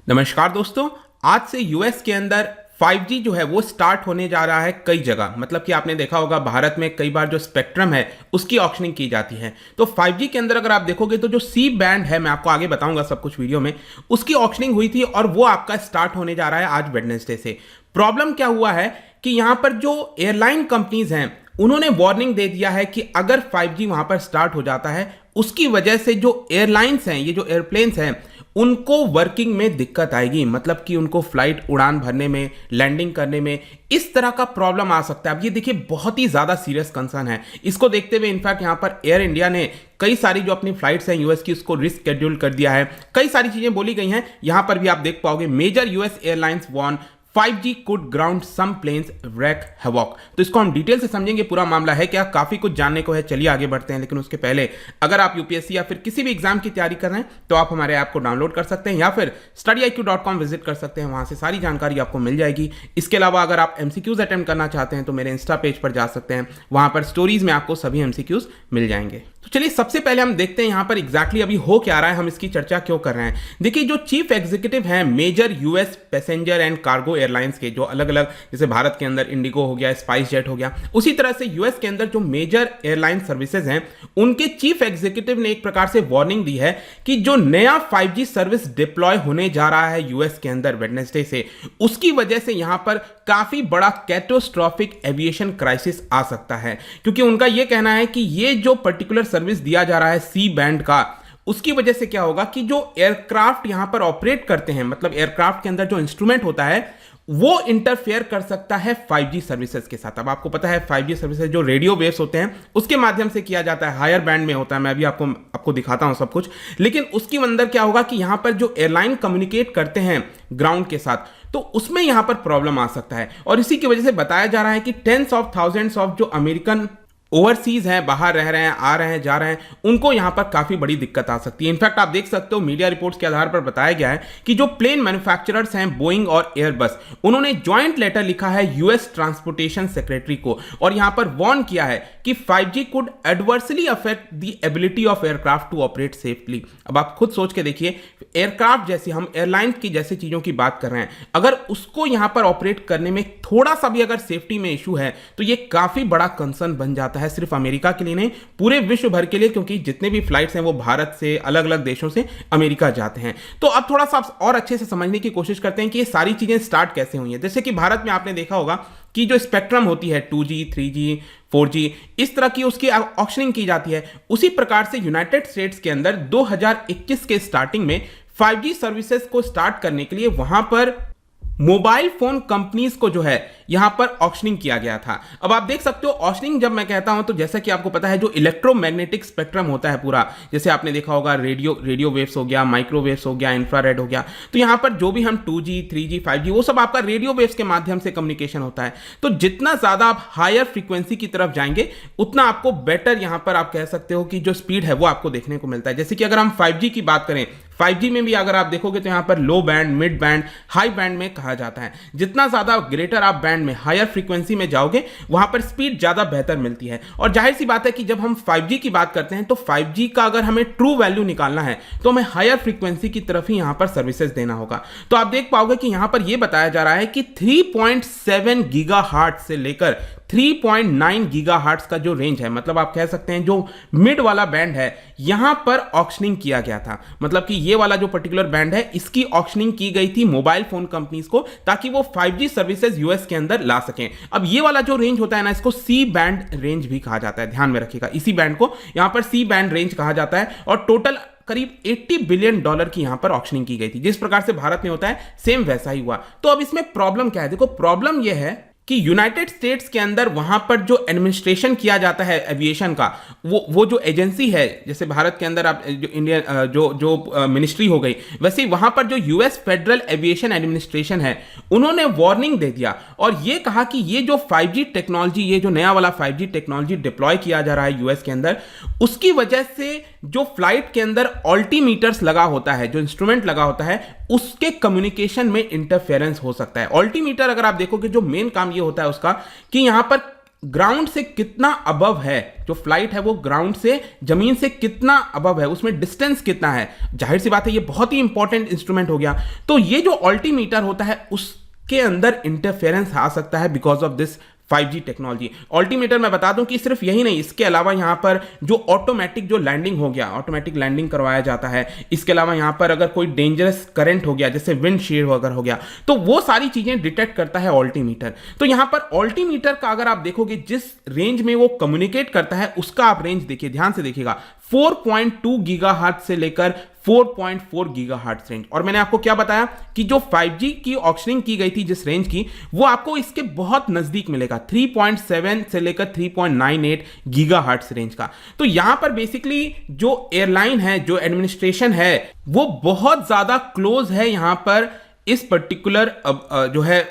नमस्कार दोस्तों। आज से यूएस के अंदर 5G जो है वो स्टार्ट होने जा रहा है कई जगह। मतलब कि आपने देखा होगा भारत में कई बार जो स्पेक्ट्रम है उसकी ऑक्शनिंग की जाती है। तो 5G के अंदर अगर आप देखोगे तो जो सी बैंड है, मैं आपको आगे बताऊंगा सब कुछ वीडियो में, उसकी ऑक्शनिंग हुई थी और वो आपका स्टार्ट होने जा रहा है आज वेडनेसडे से। प्रॉब्लम क्या हुआ है कि यहाँ पर जो एयरलाइन कंपनीज हैं उन्होंने वार्निंग दे दिया है कि अगर 5G वहां पर स्टार्ट हो जाता है उसकी वजह से जो एयरलाइंस हैं, ये जो एयरप्लेन्स हैं, उनको वर्किंग में दिक्कत आएगी। मतलब कि उनको फ्लाइट उड़ान भरने में, लैंडिंग करने में इस तरह का प्रॉब्लम आ सकता है। अब ये देखिए बहुत ही ज्यादा सीरियस कंसर्न है। इसको देखते हुए इनफैक्ट यहां पर एयर इंडिया ने कई सारी जो अपनी फ्लाइट्स हैं यूएस की उसको रिस्केड्यूल कर दिया है। कई सारी चीजें बोली गई हैं। यहां पर भी आप देख पाओगे major US airlines warn 5G could ground some planes wreak havoc। तो इसको हम डिटेल से समझेंगे, पूरा मामला है क्या, काफी कुछ जानने को है। चलिए आगे बढ़ते हैं। लेकिन उसके पहले अगर आप यूपीएससी या फिर किसी भी एग्जाम की तैयारी कर रहे हैं तो आप हमारे ऐप को डाउनलोड कर सकते हैं या फिर studyIQ.com विजिट कर सकते हैं। वहां से सारी जानकारी आपको मिल जाएगी। इसके अलावा अगर आप एमसीक्यूज अटेम्प्ट करना चाहते हैं तो मेरे इंस्टा पेज पर जा सकते हैं। वहां पर स्टोरीज में आपको सभी एमसीक्यूज मिल जाएंगे। तो चलिए सबसे पहले हम देखते हैं यहाँ पर एग्जैक्टली अभी हो क्या रहा है, हम इसकी चर्चा क्यों कर रहे हैं। देखिए जो चीफ एग्जीक्यूटिव हैं major US passenger and cargo airlines के, जो अलग अलग, जैसे भारत के अंदर इंडिगो हो गया, स्पाइस जेट हो गया, उसी तरह से यूएस के अंदर जो मेजर एयरलाइन सर्विसेज हैं उनके चीफ एग्जीक्यूटिव ने एक प्रकार से वार्निंग दी है कि जो नया 5G सर्विस डिप्लॉय होने जा रहा है यूएस के अंदर वेडनेसडे से, उसकी वजह से यहां पर काफी बड़ा कैटास्ट्रोफिक एविएशन क्राइसिस आ सकता है। क्योंकि उनका यह कहना है कि ये जो पर्टिकुलर सर्विस दिया जा रहा है सी बैंड का, उसकी वजह से क्या होगा कि जो एयरक्राफ्ट यहां पर ऑपरेट करते हैं, मतलब एयरक्राफ्ट के अंदर जो इंस्ट्रूमेंट होता है वो इंटरफेयर कर सकता है 5G सर्विसेज के साथ। अब आपको पता है 5G सर्विसेज जो रेडियो वेव्स होते हैं उसके माध्यम से किया जाता है, हायर बैंड में होता है। मैं अभी आपको दिखाता हूं सब कुछ। लेकिन उसके अंदर क्या होगा कि यहां पर जो एयरलाइन कम्युनिकेट करते हैं ग्राउंड के साथ, तो उसमें यहां पर प्रॉब्लम आ सकता है। और इसी की वजह से बताया जा रहा है कि टेंस ऑफ थाउजेंड्स ऑफ जो अमेरिकन ओवरसीज हैं, बाहर रह रहे हैं, आ रहे हैं, जा रहे हैं, उनको यहां पर काफी बड़ी दिक्कत आ सकती है। इनफैक्ट आप देख सकते हो मीडिया रिपोर्ट्स के आधार पर बताया गया है कि जो प्लेन मैन्युफैक्चरर्स हैं बोइंग और एयरबस, उन्होंने जॉइंट लेटर लिखा है यूएस ट्रांसपोर्टेशन सेक्रेटरी को और यहां पर वार्न किया है कि 5G could adversely affect the ability of aircraft to operate safely. अब आप खुद सोच के देखिए, एयरक्राफ्ट जैसे, हम एयरलाइन की जैसी चीजों की बात कर रहे हैं, अगर उसको यहां पर ऑपरेट करने में थोड़ा सा भी अगर सेफ्टी में इशू है तो ये काफी बड़ा कंसर्न बन जाता है। सिर्फ अमेरिका के लिए नहीं, पूरे विश्व भर के लिए, क्योंकि जितने भी फ्लाइट्स हैं वो भारत से, अलग अलग देशों से अमेरिका जाते हैं। तो अब थोड़ा सा और अच्छे से समझने की कोशिश करते हैं कि ये सारी चीजें स्टार्ट कैसे हुई हैं। जैसे कि भारत में आपने देखा होगा कि जो स्पेक्ट्रम होती है 2G, 3G, 4G, इस तरह की उसकी ऑक्शनिंग की जाती है। उसी प्रकार से यूनाइटेड स्टेट्स के अंदर 2021 के स्टार्टिंग में 5G सर्विसेज को स्टार्ट करने के लिए वहां पर मोबाइल फोन कंपनीज को जो है यहां पर ऑक्शनिंग किया गया था। अब आप देख सकते हो ऑक्शनिंग जब मैं कहता हूं तो जैसा कि आपको पता है जो इलेक्ट्रोमैग्नेटिक स्पेक्ट्रम होता है पूरा, जैसे आपने देखा होगा रेडियो वेव्स हो गया, माइक्रोवेव्स हो गया, इंफ्रारेड हो गया, तो यहां पर जो भी हम 2G, 3G, 5G, वो सब आपका रेडियो वेव्स के माध्यम से कम्युनिकेशन होता है। तो जितना ज्यादा आप हायर फ्रीक्वेंसी की तरफ जाएंगे उतना आपको बेटर यहां पर आप कह सकते हो कि जो स्पीड है वो आपको देखने को मिलता है। जैसे कि अगर हम 5G की बात करें, 5G में भी अगर आप देखोगे तो यहां पर लो band, mid band, high band में कहा जाता है। जितना ज्यादा ग्रेटर आप बैंड में, हायर फ्रीक्वेंसी में जाओगे वहां पर स्पीड ज्यादा बेहतर मिलती है। और जाहिर सी बात है कि जब हम 5G की बात करते हैं तो 5G का अगर हमें ट्रू वैल्यू निकालना है तो हमें हायर फ्रीक्वेंसी की तरफ ही यहां पर सर्विसेज देना होगा। तो आप देख पाओगे कि यहां पर यह बताया जा रहा है कि 3.7 गीगाहर्ट्ज से लेकर 3.9 गीगाहर्ट्ज का जो रेंज है, मतलब आप कह सकते हैं जो मिड वाला बैंड है, यहां पर ऑक्शनिंग किया गया था। मतलब कि ये वाला जो पर्टिकुलर बैंड है इसकी ऑक्शनिंग की गई थी मोबाइल फोन कंपनीज को, ताकि वो 5G सर्विसेज यूएस के अंदर ला सकें। अब ये वाला जो रेंज होता है ना, इसको सी बैंड रेंज भी कहा जाता है, ध्यान में रखिएगा। इसी बैंड को यहां पर सी बैंड रेंज कहा जाता है। और टोटल करीब $80 बिलियन की यहां पर ऑक्शनिंग की गई थी। जिस प्रकार से भारत में होता है सेम वैसा ही हुआ। तो अब इसमें प्रॉब्लम क्या है? देखो प्रॉब्लम यह है कि यूनाइटेड स्टेट्स के अंदर वहां पर जो एडमिनिस्ट्रेशन किया जाता है एविएशन का, वो जो एजेंसी है, जैसे भारत के अंदर आप जो इंडियन जो मिनिस्ट्री हो गई, वैसे वहां पर जो यूएस फेडरल एविएशन एडमिनिस्ट्रेशन है, उन्होंने वार्निंग दे दिया और ये कहा कि ये जो 5G टेक्नोलॉजी, ये जो नया वाला 5G टेक्नोलॉजी डिप्लॉय किया जा रहा है यूएस के अंदर, उसकी वजह से जो फ्लाइट के अंदर ऑल्टीमीटर्स लगा होता है, जो इंस्ट्रूमेंट लगा होता है, उसके कम्युनिकेशन में इंटरफेरेंस हो सकता है। ऑल्टीमीटर अगर आप देखोगे जो मेन काम ये होता है उसका कि यहां पर ग्राउंड से कितना अबव है, जो फ्लाइट है वो ग्राउंड से, जमीन से कितना अबव है, उसमें डिस्टेंस कितना है। जाहिर सी बात है ये बहुत ही इंपॉर्टेंट इंस्ट्रूमेंट हो गया। तो ये जो ऑल्टीमीटर होता है उसके अंदर इंटरफेरेंस आ सकता है because of this 5G technology. Altimeter मैं बता दूं कि सिर्फ यही नहीं, इसके अलावा यहां पर जो ऑटोमेटिक जो लैंडिंग हो गया, ऑटोमेटिक लैंडिंग करवाया जाता है। इसके अलावा यहां पर अगर कोई डेंजरस करंट हो गया, जैसे विंड शील्ड अगर हो गया, तो वो सारी चीजें डिटेक्ट करता है ऑल्टीमीटर। तो यहां पर ऑल्टीमीटर का अगर आप देखोगे जिस रेंज में वो कम्युनिकेट करता है उसका आप रेंज देखिए, ध्यान से देखिएगा, 4.2 गीगाहर्ट्ज से लेकर 4.4 गीगाहर्ट्ज रेंज। और मैंने आपको क्या बताया कि जो 5G की ऑक्शनिंग की गई थी जिस रेंज की, वो आपको इसके बहुत नजदीक मिलेगा, 3.7 से लेकर 3.98 गीगाहर्ट्ज रेंज का। तो यहां पर बेसिकली जो एयरलाइन है, जो एडमिनिस्ट्रेशन है, वो बहुत ज्यादा क्लोज है यहां पर इस पर्टिकुलर जो है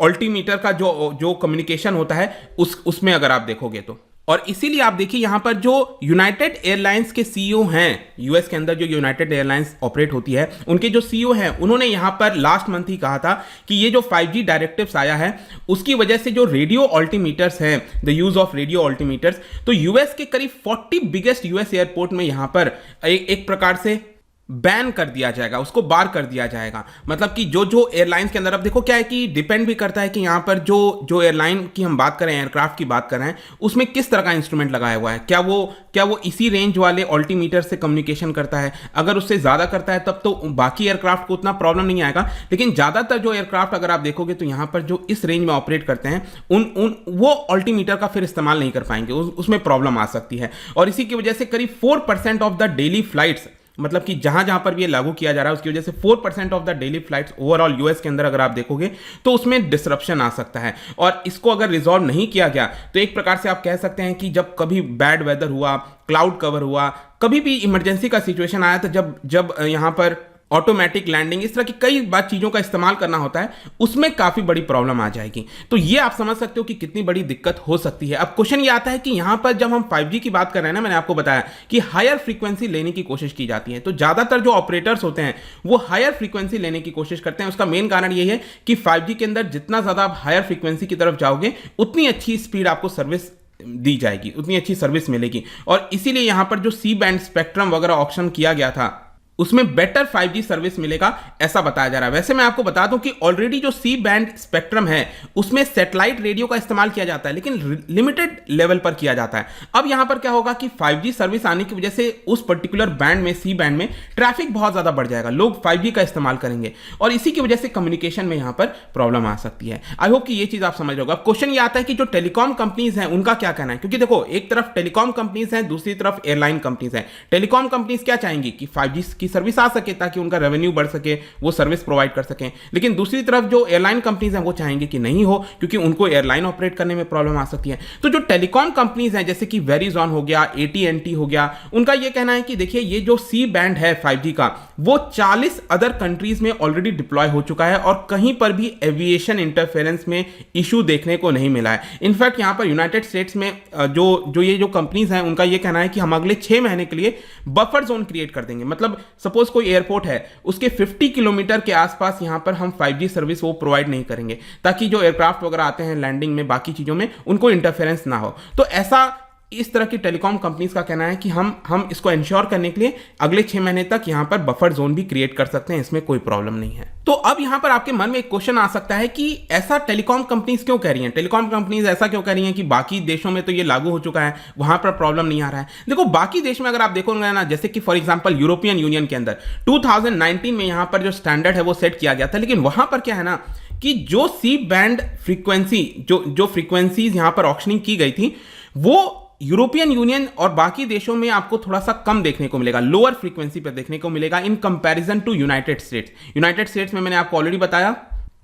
ऑल्टीमीटर का जो कम्युनिकेशन होता है उसमें अगर आप देखोगे तो। और इसीलिए आप देखिए यहां पर जो यूनाइटेड एयरलाइंस के सीईओ हैं, यूएस के अंदर जो यूनाइटेड एयरलाइंस ऑपरेट होती है, उनके जो सीईओ हैं, उन्होंने यहां पर लास्ट मंथ ही कहा था कि ये जो 5G डायरेक्टिव्स आया है उसकी वजह से जो रेडियो ऑल्टीमीटर्स हैं, द यूज ऑफ रेडियो ऑल्टीमीटर्स, तो यूएस के करीब 40 बिगेस्ट यूएस एयरपोर्ट में यहां पर एक प्रकार से बैन कर दिया जाएगा, उसको बार कर दिया जाएगा। मतलब कि जो जो एयरलाइंस के अंदर, अब देखो क्या है कि डिपेंड भी करता है कि यहाँ पर जो एयरलाइन की हम बात करें, एयरक्राफ्ट की बात कर रहे हैं, उसमें किस तरह का इंस्ट्रूमेंट लगाया हुआ है। क्या वो इसी रेंज वाले ऑल्टीमीटर से कम्युनिकेशन करता है? अगर उससे ज़्यादा करता है तब तो बाकी एयरक्राफ्ट को उतना प्रॉब्लम नहीं आएगा, लेकिन ज़्यादातर जो एयरक्राफ्ट अगर आप देखोगे तो यहाँ पर जो इस रेंज में ऑपरेट करते हैं वो ऑल्टीमीटर का फिर इस्तेमाल नहीं कर पाएंगे, उसमें प्रॉब्लम आ सकती है। और इसी की वजह से करीब 4% ऑफ द डेली फ्लाइट्स, मतलब कि जहां पर भी ये लागू किया जा रहा है उसकी वजह से 4% of the daily flights overall US के अंदर अगर आप देखोगे तो उसमें डिसरप्शन आ सकता है। और इसको अगर रिजॉल्व नहीं किया गया तो एक प्रकार से आप कह सकते हैं कि जब कभी बैड वेदर हुआ, क्लाउड कवर हुआ, कभी भी इमरजेंसी का सिचुएशन आया, तो जब यहां पर ऑटोमेटिक लैंडिंग, इस तरह की कई बार चीज़ों का इस्तेमाल करना होता है, उसमें काफ़ी बड़ी प्रॉब्लम आ जाएगी। तो ये आप समझ सकते हो कि कितनी बड़ी दिक्कत हो सकती है। अब क्वेश्चन ये आता है कि यहाँ पर जब हम 5G की बात कर रहे हैं ना, मैंने आपको बताया कि हायर फ्रीक्वेंसी लेने की कोशिश की जाती है, तो ज़्यादातर जो ऑपरेटर्स होते हैं वो हायर फ्रीक्वेंसी लेने की कोशिश करते हैं। उसका मेन कारण यही है कि 5G के अंदर जितना ज़्यादा आप हायर फ्रीक्वेंसी की तरफ जाओगे उतनी अच्छी स्पीड आपको सर्विस दी जाएगी, उतनी अच्छी सर्विस मिलेगी। और इसीलिए यहाँ पर जो सी बैंड स्पेक्ट्रम वगैरह ऑप्शन किया गया था उसमें बेटर 5G सर्विस मिलेगा, ऐसा बताया जा रहा है। वैसे मैं आपको बता दूं कि ऑलरेडी जो सी बैंड स्पेक्ट्रम है उसमें सैटेलाइट रेडियो का इस्तेमाल किया जाता है, लेकिन लिमिटेड लेवल पर किया जाता है। अब यहां पर क्या होगा कि 5G सर्विस आने की वजह से उस पर्टिकुलर बैंड में, सी बैंड में ट्रैफिक बहुत ज्यादा बढ़ जाएगा, लोग 5G का इस्तेमाल करेंगे और इसी की वजह से कम्युनिकेशन में यहां पर प्रॉब्लम आ सकती है। आई होप कि ये चीज आप समझ रहे हो। अब क्वेश्चन ये आता है कि जो टेलीकॉम कंपनीज हैं उनका क्या कहना है, क्योंकि देखो एक तरफ टेलीकॉम कंपनीज हैं, दूसरी तरफ एयरलाइन कंपनीज हैं। टेलीकॉम कंपनीज क्या चाहेंगी कि 5G की सर्विस आ सके ताकि उनका रेवेन्यू बढ़ सके, वो सर्विस प्रोवाइड कर सकें, लेकिन दूसरी तरफ जो एयरलाइन कंपनीज हैं वो चाहेंगे कि नहीं हो, क्योंकि उनको एयरलाइन ऑपरेट करने में प्रॉब्लम आ सकती है। तो जो टेलीकॉम कंपनीज हैं जैसे कि वेरिजॉन हो गया, AT&T हो गया, उनका ये कहना है कि देखिए ये जो सी बैंड है 5G का वो 40 अदर कंट्रीज में ऑलरेडी डिप्लॉय हो चुका है और कहीं पर भी एविएशन इंटरफेरेंस में इशू देखने को नहीं मिला है। इनफैक्ट यहां पर यूनाइटेड स्टेट्स में ये जो कंपनीज हैं उनका ये कहना है कि हम अगले 6 महीने के लिए बफर जोन क्रिएट कर देंगे। मतलब सपोज कोई एयरपोर्ट है, उसके 50 किलोमीटर के आसपास यहां पर हम 5G सर्विस वो प्रोवाइड नहीं करेंगे, ताकि जो एयरक्राफ्ट वगैरह आते हैं लैंडिंग में, बाकी चीजों में, उनको इंटरफेरेंस ना हो। तो ऐसा इस तरह की टेलीकॉम कंपनीज का कहना है कि हम इसको इंश्योर करने के लिए अगले 6 महीने तक यहां पर बफर जोन भी क्रिएट कर सकते हैं, इसमें कोई प्रॉब्लम नहीं है। तो अब यहां पर आपके मन में एक क्वेश्चन आ सकता है कि ऐसा टेलीकॉम कंपनीज क्यों कह रही हैं, टेलीकॉम कंपनीज ऐसा क्यों कह रही हैं कि बाकी देशों में तो ये लागू हो चुका है, वहां पर प्रॉब्लम नहीं आ रहा है। देखो बाकी देश में अगर आप देखोगे ना, जैसे कि फॉर एग्जांपल यूरोपियन यूनियन के अंदर 2019 में यहां पर जो स्टैंडर्ड है वो सेट किया गया था, लेकिन वहां पर क्या है ना कि जो सी बैंड फ्रीक्वेंसी, जो फ्रीक्वेंसीज यहां पर ऑक्शनिंग की गई थी, वो यूरोपियन यूनियन और बाकी देशों में आपको थोड़ा सा कम देखने को मिलेगा, लोअर फ्रीक्वेंसी पर देखने को मिलेगा in comparison to United States. United States में मैंने आपको ऑलरेडी बताया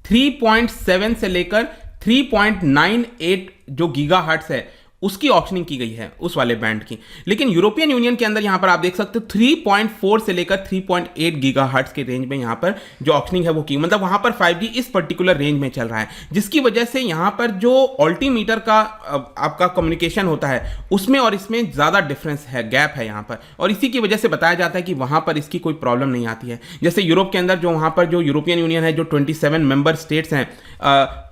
3.7 से लेकर 3.98 जो गीगाहर्ट्ज है उसकी ऑक्शनिंग की गई है उस वाले बैंड की। लेकिन यूरोपियन यूनियन के अंदर यहां पर आप देख सकते हो 3.4 से लेकर 3.8 गीगाहर्ट्ज के रेंज में यहां पर जो ऑक्शनिंग है वो की, मतलब वहां पर 5G इस पर्टिकुलर रेंज में चल रहा है, जिसकी वजह से यहां पर जो ऑल्टीमीटर का आपका कम्युनिकेशन होता है उसमें और इसमें ज्यादा डिफरेंस है, गैप है यहां पर, और इसी की वजह से बताया जाता है कि वहां पर इसकी कोई प्रॉब्लम नहीं आती है। जैसे यूरोप के अंदर जो वहां पर जो यूरोपियन यूनियन है, जो 27 मेंबर स्टेट्स हैं,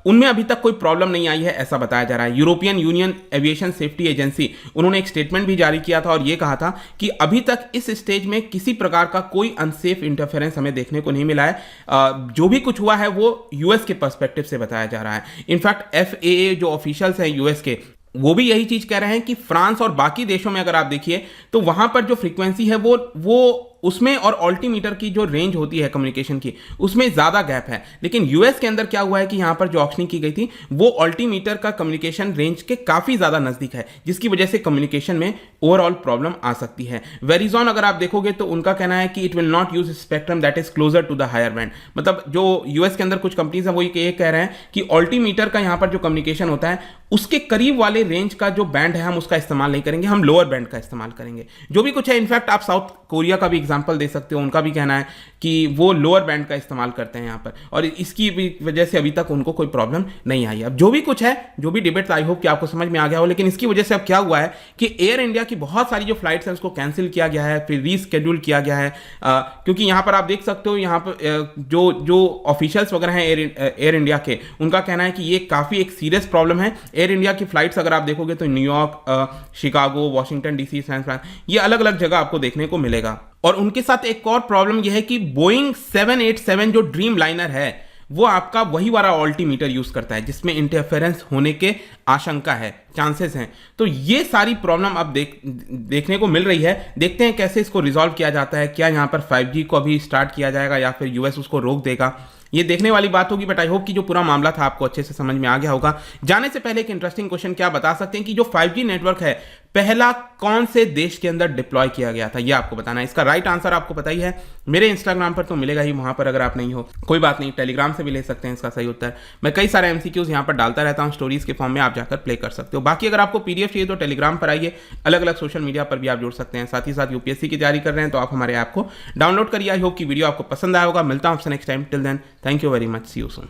उनमें अभी तक कोई प्रॉब्लम नहीं आई है ऐसा बताया जा रहा है। European union aviation safety agency, उन्होंने एक स्टेटमेंट भी जारी किया था और यह कहा था कि अभी तक इस स्टेज में किसी प्रकार का कोई अनसेफ इंटरफेरेंस हमें देखने को नहीं मिला है। जो भी कुछ हुआ है वो यूएस के पर्सपेक्टिव से बताया जा रहा है। इनफैक्ट एफएए जो ऑफिशियल्स हैं यूएस के, वो भी यही चीज कह रहे हैं कि फ्रांस और बाकी देशों में अगर आप देखिए तो वहां पर जो फ्रीक्वेंसी है वो उसमें और ऑल्टीमीटर की जो रेंज होती है कम्युनिकेशन की, उसमें ज़्यादा गैप है। लेकिन यूएस के अंदर क्या हुआ है कि यहाँ पर जो ऑक्शनिंग की गई थी वो ऑल्टीमीटर का कम्युनिकेशन रेंज के काफ़ी ज़्यादा नज़दीक है, जिसकी वजह से कम्युनिकेशन में ओवरऑल प्रॉब्लम आ सकती है। वेरिजॉन अगर आप देखोगे तो उनका कहना है कि it will not use spectrum that is closer to the higher band, मतलब जो यूएस के अंदर कुछ कंपनीज हैं वो ये कह रहे हैं कि ऑल्टीमीटर का यहाँ पर जो कम्युनिकेशन होता है उसके करीब वाले रेंज का जो बैंड है हम उसका इस्तेमाल नहीं करेंगे, हम लोअर बैंड का इस्तेमाल करेंगे। जो भी कुछ है, इनफैक्ट आप साउथ कोरिया का भी एग्जांपल दे सकते हो, उनका भी कहना है कि वो लोअर बैंड का इस्तेमाल करते हैं यहाँ पर, और इसकी भी वजह से अभी तक उनको कोई प्रॉब्लम नहीं आई। अब जो भी कुछ है, जो भी डिबेट, आई होप कि आपको समझ में आ गया हो। लेकिन इसकी वजह से अब क्या हुआ है कि एयर इंडिया की बहुत सारी जो फ्लाइट्स हैं उसको कैंसिल किया गया है, फिर रीस्केड्यूल किया गया है, क्योंकि यहाँ पर आप देख सकते हो यहाँ पर जो ऑफिशियल्स वगैरह हैं एयर इंडिया के, उनका कहना है कि ये काफ़ी एक सीरियस प्रॉब्लम है। एयर इंडिया की फ्लाइट्स अगर आप देखोगे तो New York, Chicago, Washington DC, San Francisco, ये अलग अलग जगह आपको देखने को मिलेगा। और उनके साथ एक और प्रॉब्लम यह है कि बोइंग 787 जो ड्रीम लाइनर है वो आपका वही वाला ऑल्टीमीटर यूज करता है जिसमें इंटरफेरेंस होने के आशंका है, चांसेस हैं। तो ये सारी प्रॉब्लम अब देखने को मिल रही है। देखते हैं कैसे इसको रिजॉल्व किया जाता है। क्या यहाँ पर 5G को अभी स्टार्ट किया जाएगा या फिर यूएस उसको रोक देगा, ये देखने वाली बात होगी। बट आई होप कि जो पूरा मामला था आपको अच्छे से समझ में आ गया होगा। जाने से पहले एक इंटरेस्टिंग क्वेश्चन, क्या बता सकते हैं कि जो 5G नेटवर्क है पहला कौन से देश के अंदर डिप्लॉय किया गया था, ये आपको बताना है। इसका राइट आंसर आपको पता ही है, मेरे इंस्टाग्राम पर तो मिलेगा ही, वहां पर अगर आप नहीं हो कोई बात नहीं, टेलीग्राम से भी ले सकते हैं इसका सही उत्तर। मैं कई सारे एमसीक्यूज यहाँ पर डालता रहता हूँ स्टोरीज के फॉर्म में, आप जाकर प्ले कर सकते हो। बाकी अगर आपको पीडीएफ चाहिए तो टेलीग्राम पर आइए, अलग अलग सोशल मीडिया पर भी आप जुड़ सकते हैं। साथ ही साथ यूपीएससी की तैयारी कर रहे हैं तो आप हमारे ऐप को डाउनलोड करिए। आई होप कि वीडियो आपको पसंद आया होगा। मिलता हूँ आपसे next time. Till then, thank you very much, see you soon.